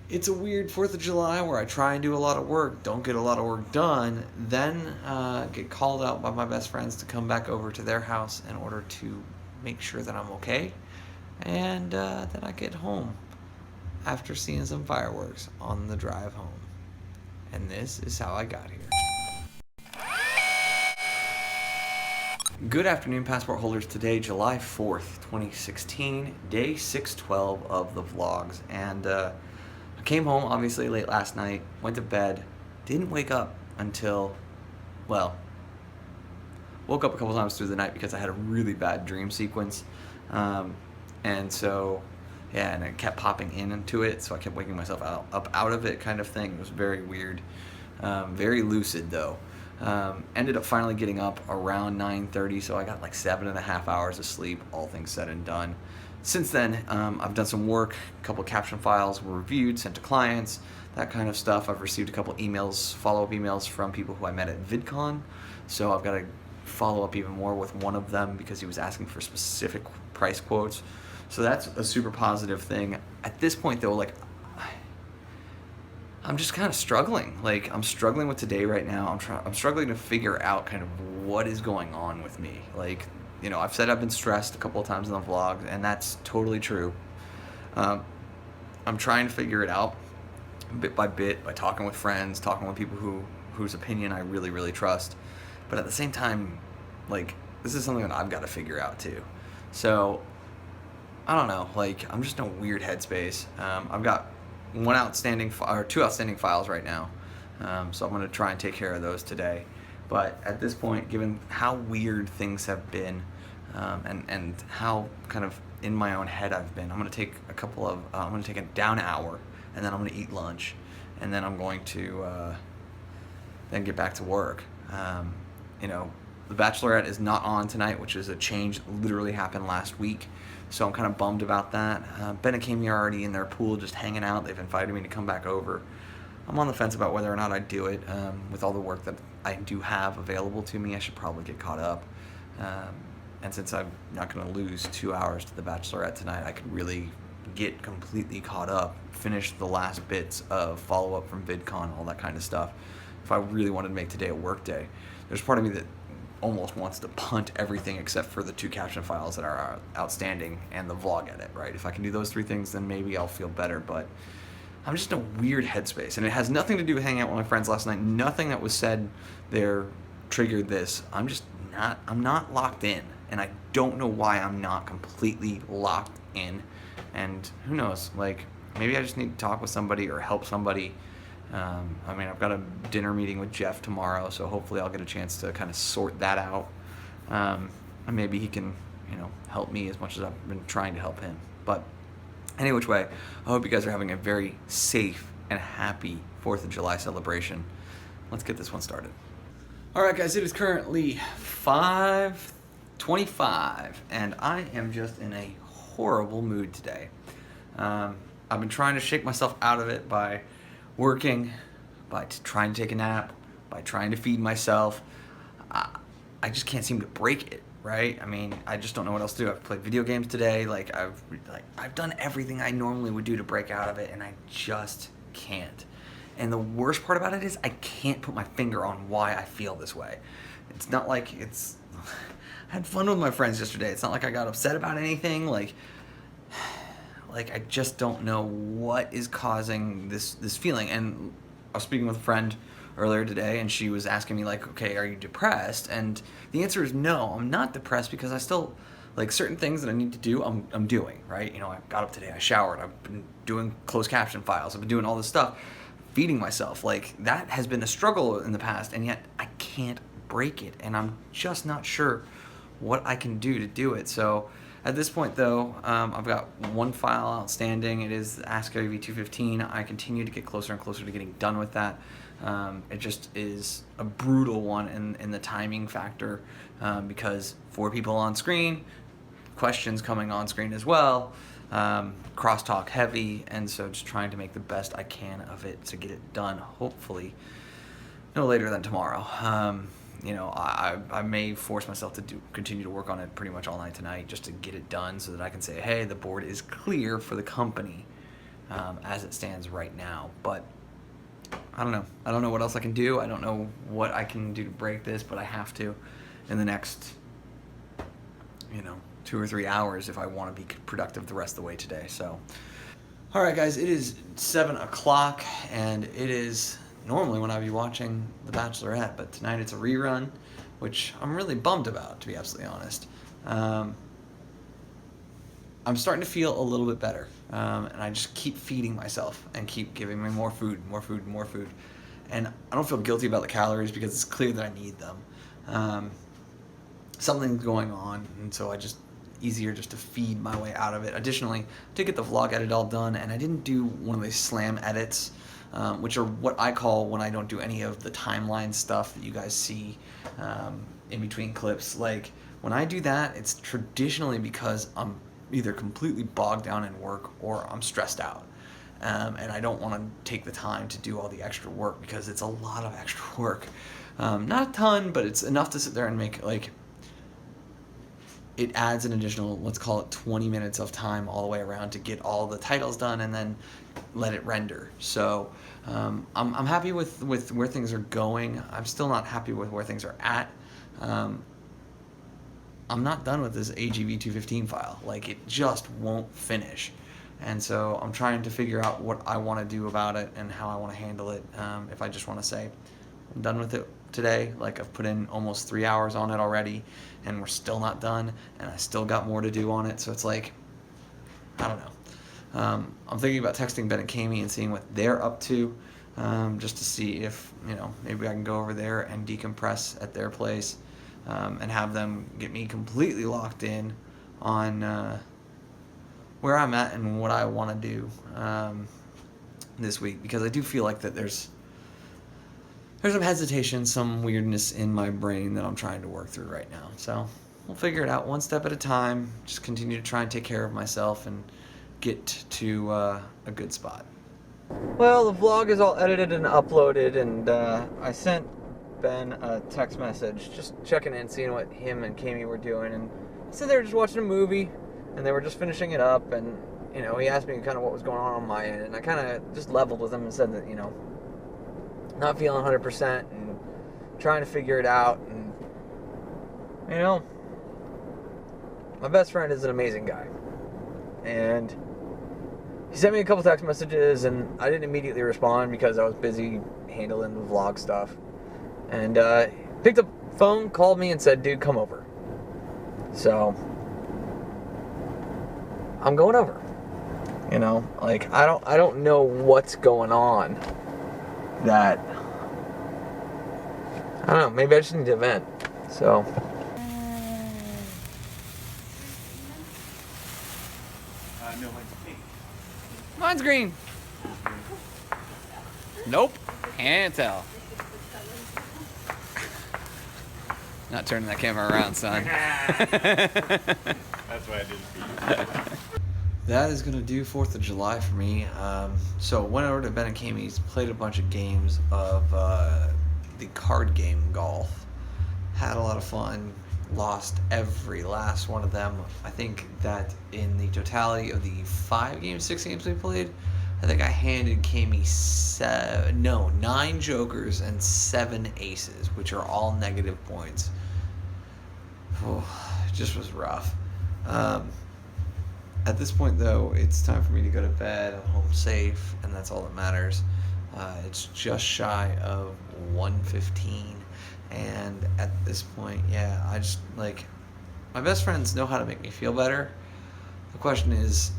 it's a weird 4th of July where I try and do a lot of work, don't get a lot of work done, then get called out by my best friends to come back over to their house in order to make sure that I'm okay. And then I get home after seeing some fireworks on the drive home. And this is how I got here. Good afternoon, passport holders. Today, July 4th, 2016, day 612 of the vlogs. And I came home, obviously, late last night, went to bed, didn't wake up until, well, woke up a couple times through the night because I had a really bad dream sequence. And so, yeah, and it kept popping into it, so I kept waking myself up out of it kind of thing. It was very weird. Very lucid, though. Ended up finally getting up around 9:30, so I got like 7.5 hours of sleep, all things said and done. Since then, I've done some work, a couple of caption files were reviewed, sent to clients, that kind of stuff. I've received a couple emails, follow-up emails from people who I met at VidCon, so I've got to follow up even more with one of them because he was asking for specific price quotes. So that's a super positive thing. At this point, though, like, I'm just kind of struggling. Like, I'm struggling with today right now. I'm struggling to figure out kind of what is going on with me. Like, you know, I've said I've been stressed a couple of times in the vlogs, and that's totally true. I'm trying to figure it out bit by bit by talking with friends, talking with people whose opinion I really, really trust. But at the same time, like, this is something that I've got to figure out too. So, I don't know. Like, I'm just in a weird headspace. I've got two outstanding files right now, so I'm going to try and take care of those today. But at this point, given how weird things have been, and how kind of in my own head I've been, I'm going to take I'm going to take a down hour, and then I'm going to eat lunch, and then I'm going to then get back to work. You know, The Bachelorette is not on tonight, which is a change that literally happened last week. So I'm kind of bummed about that. Ben and Kami are already in their pool just hanging out. They've invited me to come back over. I'm on the fence about whether or not I do it. With all the work that I do have available to me, I should probably get caught up. And since I'm not going to lose 2 hours to The Bachelorette tonight, I could really get completely caught up, finish the last bits of follow-up from VidCon, all that kind of stuff. If I really wanted to make today a work day. There's part of me that almost wants to punt everything except for the 2 caption files that are outstanding and the vlog edit, right? If I can do those 3 things, then maybe I'll feel better, but I'm just in a weird headspace, and it has nothing to do with hanging out with my friends last night. Nothing that was said there triggered this. I'm not locked in, and I don't know why I'm not completely locked in, and who knows, like, maybe I just need to talk with somebody or help somebody. I mean, I've got a dinner meeting with Jeff tomorrow, so hopefully I'll get a chance to kind of sort that out. And maybe he can, help me as much as I've been trying to help him. But any which way, I hope you guys are having a very safe and happy 4th of July celebration. Let's get this one started. All right, guys, it is currently 5:25, and I am just in a horrible mood today. I've been trying to shake myself out of it by working, by trying to take a nap, by trying to feed myself. I just can't seem to break it, right? I mean, I just don't know what else to do. I've played video games today. I've done everything I normally would do to break out of it, and I just can't. And the worst part about it is I can't put my finger on why I feel this way. It's not like I had fun with my friends yesterday. It's not like I got upset about anything. Like I just don't know what is causing this feeling. And I was speaking with a friend earlier today, and she was asking me, like, okay, are you depressed? And the answer is no, I'm not depressed, because I still, like, certain things that I need to do, I'm doing, right? I got up today, I showered, I've been doing closed caption files, I've been doing all this stuff, feeding myself. Like, that has been a struggle in the past, and yet I can't break it, and I'm just not sure what I can do to do it. So at this point, though, I've got one file outstanding. It is Ask Gary V215. I continue to get closer and closer to getting done with that. It just is a brutal one in the timing factor, because 4 people on screen, questions coming on screen as well, crosstalk heavy, and so just trying to make the best I can of it to get it done, hopefully no later than tomorrow. I may force myself to continue to work on it pretty much all night tonight just to get it done so that I can say, hey, the board is clear for the company as it stands right now. But I don't know. I don't know what else I can do. I don't know what I can do to break this, but I have to in the next, 2 or 3 hours if I want to be productive the rest of the way today. So, all right, guys, it is 7 o'clock, and it is normally when I'd be watching The Bachelorette, but tonight it's a rerun, which I'm really bummed about, to be absolutely honest. I'm starting to feel a little bit better, and I just keep feeding myself and keep giving me more food. And I don't feel guilty about the calories because it's clear that I need them. Something's going on, and so easier just to feed my way out of it. Additionally, I did get the vlog edit all done, and I didn't do one of these slam edits, which are what I call when I don't do any of the timeline stuff that you guys see in between clips. Like, when I do that, it's traditionally because I'm either completely bogged down in work or I'm stressed out. And I don't want to take the time to do all the extra work because it's a lot of extra work. Not a ton, but it's enough to sit there and make, it adds an additional, let's call it 20 minutes of time all the way around to get all the titles done and then let it render. So I'm happy with where things are going. I'm still not happy with where things are at. I'm not done with this AGV 215 file. It just won't finish. And so I'm trying to figure out what I want to do about it and how I want to handle it. If I just want to say, I'm done with it today. I've put in almost 3 hours on it already, and we're still not done, and I still got more to do on it. So it's I don't know. I'm thinking about texting Ben and Kami and seeing what they're up to, just to see if, maybe I can go over there and decompress at their place. And have them get me completely locked in on where I'm at and what I want to do this week, because I do feel like that there's some hesitation, some weirdness in my brain that I'm trying to work through right now. So we'll figure it out one step at a time. Just continue to try and take care of myself and get to a good spot. Well, the vlog is all edited and uploaded, and I sent Ben a text message just checking in, seeing what him and Kami were doing, and he said they were just watching a movie and they were just finishing it up, and he asked me kind of what was going on my end, and I kind of just leveled with him and said that not feeling 100% and trying to figure it out, and my best friend is an amazing guy, and he sent me a couple text messages, and I didn't immediately respond because I was busy handling the vlog stuff. And picked up the phone, called me, and said, "Dude, come over." So I'm going over. I don't know what's going on. That I don't know. Maybe I just need to vent. So. No, mine's pink. Mine's green. Nope, can't tell. Not turning that camera around, son. That's why I did it for you. That is going to do 4th of July for me. So went over to Ben and Kami's, played a bunch of games of the card game golf. Had a lot of fun. Lost every last one of them. I think that in the totality of the 6 games we played, I think I handed Kami 9 jokers and 7 aces, which are all negative points. Oh, it just was rough. At this point, though, it's time for me to go to bed. I'm home safe, and that's all that matters. It's just shy of 1:15, and at this point, I just, my best friends know how to make me feel better. The question is,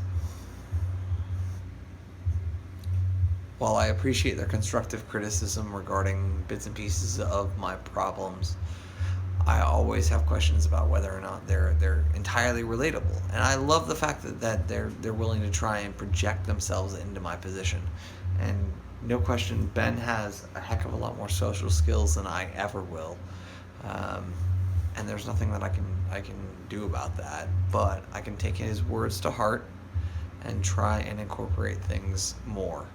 while I appreciate their constructive criticism regarding bits and pieces of my problems, I always have questions about whether or not they're entirely relatable. And I love the fact that they're willing to try and project themselves into my position. And no question, Ben has a heck of a lot more social skills than I ever will. And there's nothing that I can do about that. But I can take his words to heart and try and incorporate things more.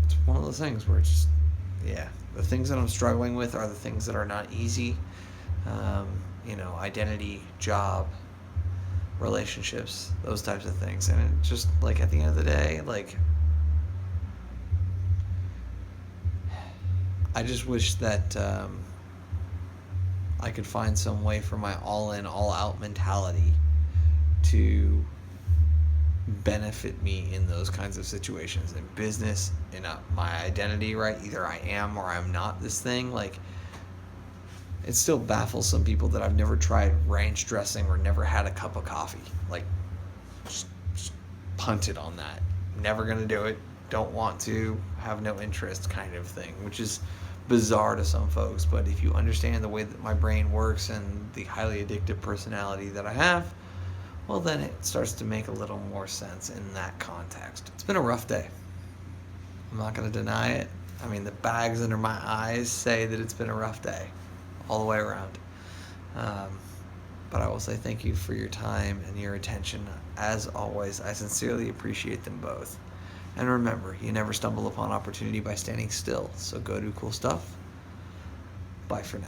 It's one of those things where it's just, the things that I'm struggling with are the things that are not easy. Identity, job, relationships, those types of things. And it just, like, at the end of the day, like, I just wish that I could find some way for my all-in, all-out mentality to benefit me in those kinds of situations. In business, in my identity, right? Either I am or I'm not this thing. Like, it still baffles some people that I've never tried ranch dressing or never had a cup of coffee. Like, just punted on that. Never gonna do it. Don't want to. Have no interest, kind of thing. Which is bizarre to some folks, but if you understand the way that my brain works and the highly addictive personality that I have, well, then it starts to make a little more sense in that context. It's been a rough day. I'm not going to deny it. I mean, the bags under my eyes say that it's been a rough day all the way around. But I will say thank you for your time and your attention. As always, I sincerely appreciate them both. And remember, you never stumble upon opportunity by standing still. So go do cool stuff. Bye for now.